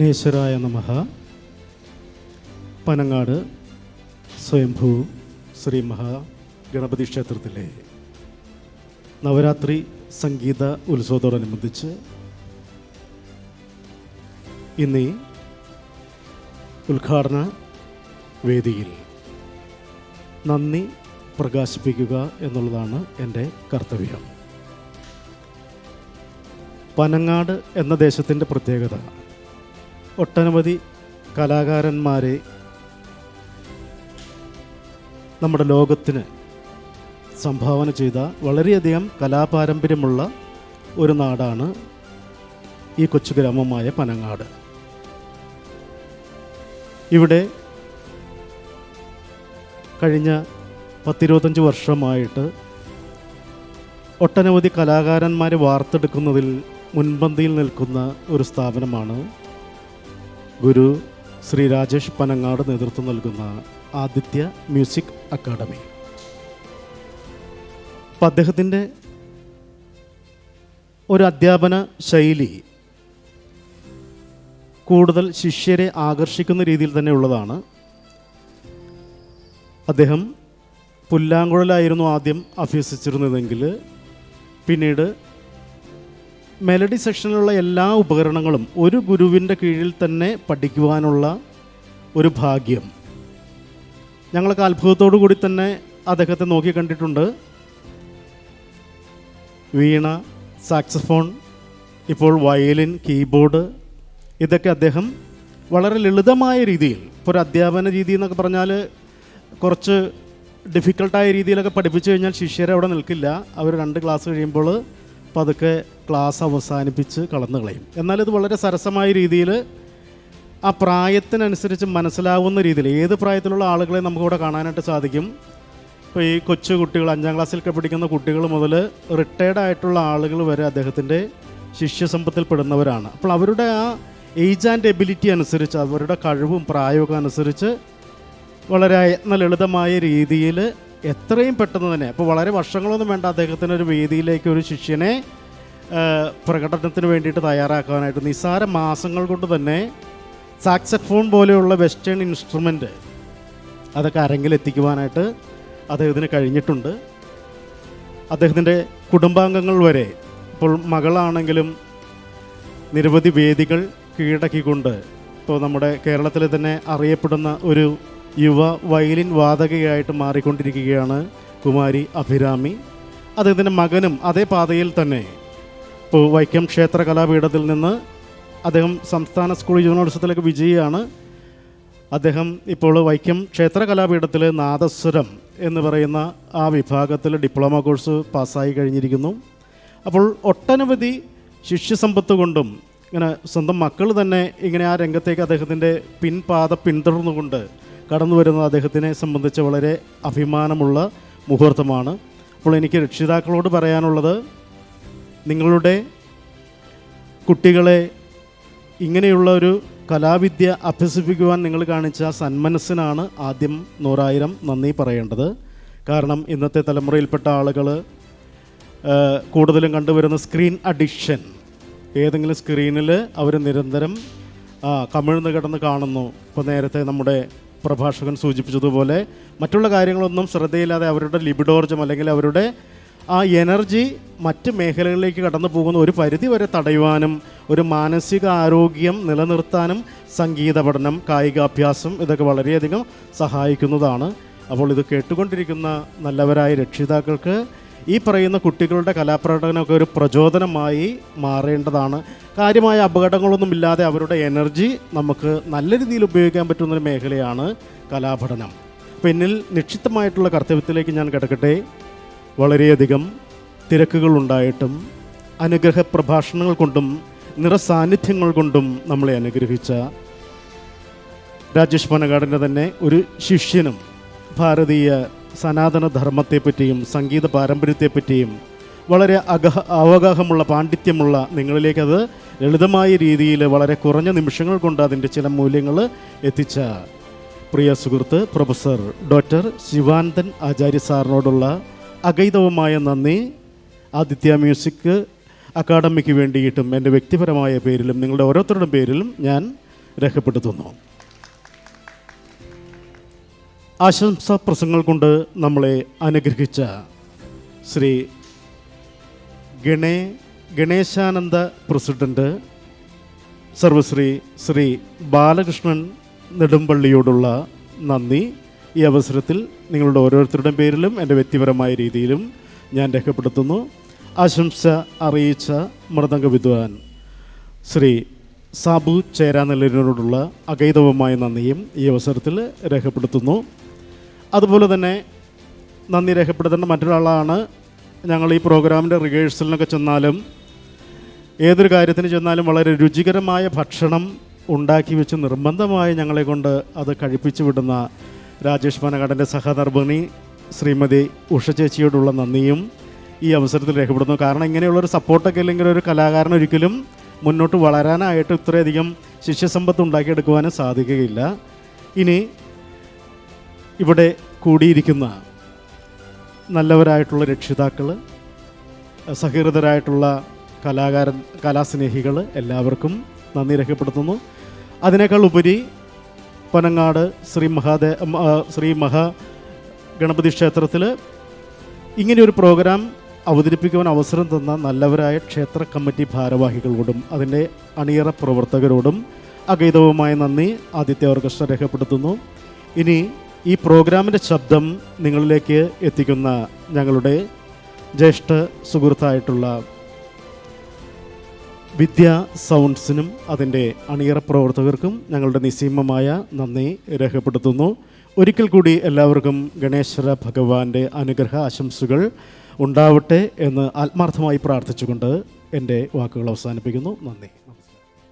വിഘ്നേശ്വരായ നമഃ. പനങ്ങാട് സ്വയംഭൂ ശ്രീ മഹാ ഗണപതി ക്ഷേത്രത്തിലെ നവരാത്രി സംഗീത ഉത്സവത്തോടനുബന്ധിച്ച് ഇന്ന് ഉദ്ഘാടന വേദിയിൽ നന്ദി പ്രകാശിപ്പിക്കുക എന്നുള്ളതാണ് എൻ്റെ കർത്തവ്യം. പനങ്ങാട് എന്ന ദേശത്തിൻ്റെ പ്രത്യേകത ഒട്ടനവധി കലാകാരന്മാരെ നമ്മുടെ ലോകത്തിന് സംഭാവന ചെയ്ത വളരെയധികം കലാപാരമ്പര്യമുള്ള ഒരു നാടാണ് ഈ കൊച്ചു ഗ്രാമമായ പനങ്ങാട്. ഇവിടെ കഴിഞ്ഞ 10-25 വർഷമായിട്ട് ഒട്ടനവധി കലാകാരന്മാരെ വാർത്തെടുക്കുന്നതിൽ മുൻപന്തിയിൽ നിൽക്കുന്ന ഒരു സ്ഥാപനമാണ് ഗുരു ശ്രീ രാജേഷ് പനങ്ങാട് നേതൃത്വം നൽകുന്ന ആദിത്യ മ്യൂസിക് അക്കാഡമി. അപ്പം അദ്ദേഹത്തിൻ്റെ ഒരു അധ്യാപന ശൈലി കൂടുതൽ ശിഷ്യരെ ആകർഷിക്കുന്ന രീതിയിൽ തന്നെ ഉള്ളതാണ്. അദ്ദേഹം പുല്ലാങ്കുഴലായിരുന്നു ആദ്യം അഭ്യസിച്ചിരുന്നതെങ്കിൽ പിന്നീട് മെലഡി സെക്ഷനിലുള്ള എല്ലാ ഉപകരണങ്ങളും ഒരു ഗുരുവിൻ്റെ കീഴിൽ തന്നെ പഠിക്കുവാനുള്ള ഒരു ഭാഗ്യം ഞങ്ങൾക്ക് അത്ഭുതത്തോടു കൂടി തന്നെ അദ്ദേഹത്തെ നോക്കി കണ്ടിട്ടുണ്ട്. വീണ, സാക്സഫോൺ, ഇപ്പോൾ വയലിൻ, കീബോർഡ്, ഇതൊക്കെ അദ്ദേഹം വളരെ ലളിതമായ രീതിയിൽ, ഇപ്പോൾ ഒരു അധ്യാപന രീതി എന്നൊക്കെ പറഞ്ഞാൽ കുറച്ച് ഡിഫിക്കൽട്ടായ രീതിയിലൊക്കെ പഠിപ്പിച്ചു കഴിഞ്ഞാൽ ശിഷ്യരെ അവിടെ നിൽക്കില്ല. അവർ 2 ക്ലാസ് കഴിയുമ്പോൾ പതുക്കെ ക്ലാസ് അവസാനിപ്പിച്ച് കളഞ്ഞു കളയും. എന്നാൽ ഇത് വളരെ സരസമായ രീതിയിൽ ആ പ്രായത്തിനനുസരിച്ച് മനസ്സിലാവുന്ന രീതിയിൽ ഏത് പ്രായത്തിലുള്ള ആളുകളെ നമുക്കിവിടെ കാണാനായിട്ട് സാധിക്കും. ഇപ്പോൾ ഈ കൊച്ചു കുട്ടികൾ 5ാം ക്ലാസ്സിലൊക്കെ പഠിക്കുന്ന കുട്ടികൾ മുതൽ റിട്ടയർഡ് ആയിട്ടുള്ള ആളുകൾ വരെ അദ്ദേഹത്തിൻ്റെ ശിഷ്യസമ്പത്തിൽ പെടുന്നവരാണ്. അപ്പോൾ അവരുടെ ആ ഏജ് ആൻഡ് എബിലിറ്റി അനുസരിച്ച്, അവരുടെ കഴിവും പ്രായമൊക്കെ അനുസരിച്ച് വളരെ ലളിതമായ രീതിയിൽ എത്രയും പെട്ടെന്ന് തന്നെ, അപ്പോൾ വളരെ വർഷങ്ങളൊന്നും വേണ്ട അദ്ദേഹത്തിന് ഒരു വേദിയിലേക്ക് ഒരു ശിഷ്യനെ പ്രകടനത്തിന് വേണ്ടിയിട്ട് തയ്യാറാക്കാനായിട്ട് നിസ്സാര മാസങ്ങൾ കൊണ്ട് തന്നെ സാക്സഫോൺ പോലെയുള്ള വെസ്റ്റേൺ ഇൻസ്ട്രുമെൻ്റ് അതൊക്കെ അരങ്ങിലെത്തിക്കുവാനായിട്ട് അദ്ദേഹത്തിന് കഴിഞ്ഞിട്ടുണ്ട്. അദ്ദേഹത്തിൻ്റെ കുടുംബാംഗങ്ങൾ വരെ, ഇപ്പോൾ മകളാണെങ്കിലും നിരവധി വേദികൾ കീഴടക്കിക്കൊണ്ട് ഇപ്പോൾ നമ്മുടെ കേരളത്തിൽ തന്നെ അറിയപ്പെടുന്ന ഒരു യുവ വയലിൻ വാദകയായിട്ട് മാറിക്കൊണ്ടിരിക്കുകയാണ് കുമാരി അഭിരാമി. അദ്ദേഹത്തിൻ്റെ മകനും അതേ പാതയിൽ തന്നെ ഇപ്പോൾ വൈക്കം ക്ഷേത്ര കലാപീഠത്തിൽ നിന്ന് അദ്ദേഹം സംസ്ഥാന സ്കൂൾ യൂണിവേഴ്സിറ്റിയിലേക്ക് വിജയിയാണ്. അദ്ദേഹം ഇപ്പോൾ വൈക്കം ക്ഷേത്ര കലാപീഠത്തിൽ നാദസ്വരം എന്ന് പറയുന്ന ആ വിഭാഗത്തിൽ ഡിപ്ലോമ കോഴ്സ് പാസ്സായി കഴിഞ്ഞിരിക്കുന്നു. അപ്പോൾ ഒട്ടനവധി ശിഷ്യസമ്പത്ത് കൊണ്ടും ഇങ്ങനെ സ്വന്തം മക്കൾ തന്നെ ഇങ്ങനെ ആ രംഗത്തേക്ക് അദ്ദേഹത്തിൻ്റെ പിൻപാത പിന്തുടർന്നുകൊണ്ട് കടന്നു വരുന്നത് അദ്ദേഹത്തിനെ സംബന്ധിച്ച് വളരെ അഭിമാനമുള്ള മുഹൂർത്തമാണ്. അപ്പോൾ എനിക്ക് രക്ഷിതാക്കളോട് പറയാനുള്ളത്, നിങ്ങളുടെ കുട്ടികളെ ഇങ്ങനെയുള്ള ഒരു കലാവിദ്യ അഭ്യസിപ്പിക്കുവാൻ നിങ്ങൾ കാണിച്ച സന്മനസ്സിനാണ് ആദ്യം 100,000 നന്ദി പറയേണ്ടത്. കാരണം ഇന്നത്തെ തലമുറയിൽപ്പെട്ട ആളുകൾ കൂടുതലും കണ്ടുവരുന്ന സ്ക്രീൻ അഡിക്ഷൻ, ഏതെങ്കിലും സ്ക്രീനിൽ അവർ നിരന്തരം കമിഴ്ന്ന് കിടന്ന് കാണുന്നു. ഇപ്പോൾ നേരത്തെ നമ്മുടെ പ്രഭാഷകൻ സൂചിപ്പിച്ചതുപോലെ മറ്റുള്ള കാര്യങ്ങളൊന്നും ശ്രദ്ധയില്ലാതെ അവരുടെ ലിബിഡോർജം അല്ലെങ്കിൽ അവരുടെ ആ എനർജി മറ്റ് മേഖലകളിലേക്ക് കടന്നു പോകുന്ന ഒരു പരിധി വരെ തടയുവാനും ഒരു മാനസിക ആരോഗ്യം നിലനിർത്താനും സംഗീത പഠനം, കായികാഭ്യാസം ഇതൊക്കെ വളരെയധികം സഹായിക്കുന്നതാണ്. അപ്പോൾ ഇത് കേട്ടുകൊണ്ടിരിക്കുന്ന നല്ലവരായ രക്ഷിതാക്കൾക്ക് ഈ പറയുന്ന കുട്ടികളുടെ കലാപ്രകടനമൊക്കെ ഒരു പ്രചോദനമായി മാറേണ്ടതാണ്. കാര്യമായ അപകടങ്ങളൊന്നുമില്ലാതെ അവരുടെ എനർജി നമുക്ക് നല്ല രീതിയിൽ ഉപയോഗിക്കാൻ പറ്റുന്നൊരു മേഖലയാണ് കലാപഠനം. പിന്നിൽ നിക്ഷിപ്തമായിട്ടുള്ള കർത്തവ്യത്തിലേക്ക് ഞാൻ കിടക്കട്ടെ. വളരെയധികം തിരക്കുകളുണ്ടായിട്ടും അനുഗ്രഹ പ്രഭാഷണങ്ങൾ കൊണ്ടും നിറസാന്നിധ്യങ്ങൾ കൊണ്ടും നമ്മളെ അനുഗ്രഹിച്ച രാജേഷ് പനങ്ങാടിൻ്റെ തന്നെ ഒരു ശിഷ്യനും ഭാരതീയ സനാതനധർമ്മത്തെപ്പറ്റിയും സംഗീത പാരമ്പര്യത്തെപ്പറ്റിയും വളരെ അവഗാഹമുള്ള പാണ്ഡിത്യമുള്ള നിങ്ങളിലേക്കത് ലളിതമായ രീതിയിൽ വളരെ കുറഞ്ഞ നിമിഷങ്ങൾ കൊണ്ട് അതിൻ്റെ ചില മൂല്യങ്ങൾ എത്തിച്ച പ്രിയ സുഹൃത്ത് പ്രൊഫസർ ഡോക്ടർ ശിവാനന്ദൻ ആചാര്യ സാറിനോടുള്ള അഗൈതവമായ നന്ദി ആദിത്യ മ്യൂസിക് അക്കാഡമിക്ക് വേണ്ടിയിട്ടും എൻ്റെ വ്യക്തിപരമായ പേരിലും നിങ്ങളുടെ ഓരോരുത്തരുടെയും പേരിലും ഞാൻ രേഖപ്പെടുത്തുന്നു. ആശംസാ പ്രസംഗങ്ങൾ കൊണ്ട് നമ്മളെ അനുഗ്രഹിച്ച ശ്രീ ഗണേശാനന്ദ പ്രസിഡന്റ് സർവശ്രീ ശ്രീ ബാലകൃഷ്ണൻ നെടുമ്പള്ളിയോടുള്ള നന്ദി ഈ അവസരത്തിൽ നിങ്ങളുടെ ഓരോരുത്തരുടെയും പേരിലും എൻ്റെ വ്യക്തിപരമായ രീതിയിലും ഞാൻ രേഖപ്പെടുത്തുന്നു. ആശംസ അറിയിച്ച മൃദംഗ വിദ്വാൻ ശ്രീ സാബു ചേരാനെല്ലൂരിനോടുള്ള അഗൈതവമായ നന്ദിയും ഈ അവസരത്തിൽ രേഖപ്പെടുത്തുന്നു. അതുപോലെ തന്നെ നന്ദി രേഖപ്പെടുത്തേണ്ട മറ്റൊരാളാണ്, ഞങ്ങൾ ഈ പ്രോഗ്രാമിൻ്റെ റിഹേഴ്സലിനൊക്കെ ചെന്നാലും ഏതൊരു കാര്യത്തിന് ചെന്നാലും വളരെ രുചികരമായ ഭക്ഷണം ഉണ്ടാക്കി വെച്ച് നിർബന്ധമായി ഞങ്ങളെ കൊണ്ട് അത് കഴിപ്പിച്ചു വിടുന്ന രാജേഷ് പനകാടൻ്റെ സഹധർമ്മിണി ശ്രീമതി ഉഷ ചേച്ചിയോടുള്ള നന്ദിയും ഈ അവസരത്തിൽ രേഖപ്പെടുത്തുന്നു. കാരണം ഇങ്ങനെയുള്ളൊരു സപ്പോർട്ടൊക്കെ ഇല്ലെങ്കിൽ ഒരു കലാകാരൻ ഒരിക്കലും മുന്നോട്ട് വളരാനായിട്ട് ഇത്രയധികം ശിഷ്യസമ്പത്ത് ഉണ്ടാക്കിയെടുക്കുവാനും സാധിക്കുകയില്ല. ഇനി ഇവിടെ കൂടിയിരിക്കുന്ന നല്ലവരായിട്ടുള്ള രക്ഷിതാക്കൾ, സഹൃദരായിട്ടുള്ള കലാസ്നേഹികൾ എല്ലാവർക്കും നന്ദി രേഖപ്പെടുത്തുന്നു. അതിനേക്കാൾ ഉപരി പനങ്ങാട് ശ്രീ മഹാ ഗണപതി ക്ഷേത്രത്തിൽ ഇങ്ങനെയൊരു പ്രോഗ്രാം അവതരിപ്പിക്കുവാൻ അവസരം തന്ന നല്ലവരായ ക്ഷേത്ര കമ്മിറ്റി ഭാരവാഹികളോടും അതിൻ്റെ അണിയറ പ്രവർത്തകരോടും അഗൈതവുമായ നന്ദി ആദിത്യ ഓർക്കസ്ട്ര രേഖപ്പെടുത്തുന്നു. ഇനി ഈ പ്രോഗ്രാമിൻ്റെ ശബ്ദം നിങ്ങളിലേക്ക് എത്തിക്കുന്ന ഞങ്ങളുടെ ജ്യേഷ്ഠ സുഹൃത്തായിട്ടുള്ള വിദ്യാ സൗണ്ട്സിനും അതിൻ്റെ അണിയറ പ്രവർത്തകർക്കും ഞങ്ങളുടെ നിസ്സീമമായ നന്ദി രേഖപ്പെടുത്തുന്നു. ഒരിക്കൽ കൂടി എല്ലാവർക്കും ഗണേശ്വര ഭഗവാന്റെ അനുഗ്രഹ ആശംസകൾ ഉണ്ടാവട്ടെ എന്ന് ആത്മാർത്ഥമായി പ്രാർത്ഥിച്ചുകൊണ്ട് എൻ്റെ വാക്കുകൾ അവസാനിപ്പിക്കുന്നു. നന്ദി.